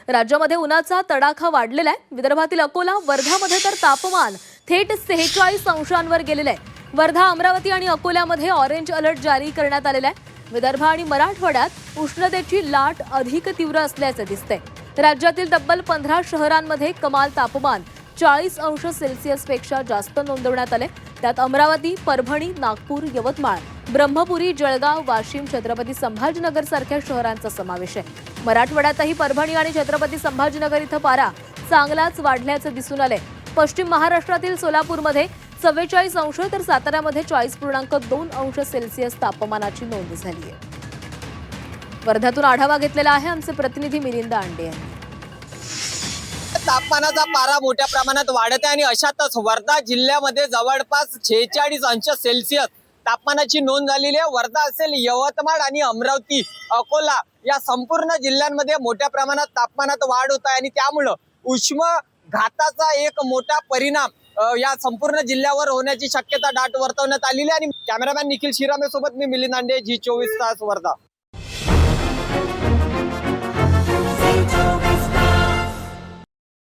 राज्यामध्ये उन्हाचा तडाखा वाढलेला आहे। विदर्भातील अकोला, वर्धामध्ये तर तापमान थेट 46 अंशांवर गेलेलं आहे। वर्धा, अमरावती आणि अकोल्यामध्ये ऑरेंज अलर्ट जारी करण्यात आलेला आहे। विदर्भ आणि मराठवाड्यात उष्णतेची लाट अधिक तीव्र असल्याचे दिसते। राज्यातील तब्बल 15 शहरांमध्ये कमाल तापमान 40 अंश सेल्सिअस पेक्षा जास्त नोंदवण्यात आले। त्यात अमरावती, परभणी, नागपूर, यवतमाळ, ब्रह्मपुरी, जळगाव, वाशिम, छत्रपती संभाजीनगर सारख्या शहरांचा समावेश आहे। मराठवाड्यातही परभणी आणि छत्रपती संभाजीनगर इथं पारा चांगलाच वाढल्याचे दिसून आले। पश्चिम महाराष्ट्रातील सोलापूरमध्ये 44 अंश तर साताऱ्यामध्ये 40.2 अंश सेल्सिअस तापमानाची नोंद झाली आहे। वर्ध्यातून आढावा घेतलेला आहे आमचे प्रतिनिधी मिलिंद आंडे यांनी। तापमानाचा पारा मोठ्या प्रमाणात वाढत आहे आणि अशातच वर्धा जिल्ह्यामध्ये जवळपास 46 अंश सेल्सिअस तापमानाची नोंद झालेली आहे। वर्धा असेल, यवतमाळ आणि अमरावती, अकोला या संपूर्ण जिल्ह्यांमध्ये मोठ्या प्रमाणात तापमानात वाढ होत आहे आणि त्यामुळं उष्म घाताचा एक मोठा परिणाम या संपूर्ण जिल्ह्यावर होण्याची शक्यता दाट वर्तवण्यात आलेली आहे। आणि कॅमेरामॅन निखिल शिरामे सोबत मी मिलिंद आंडे, G24 तास, वर्धा।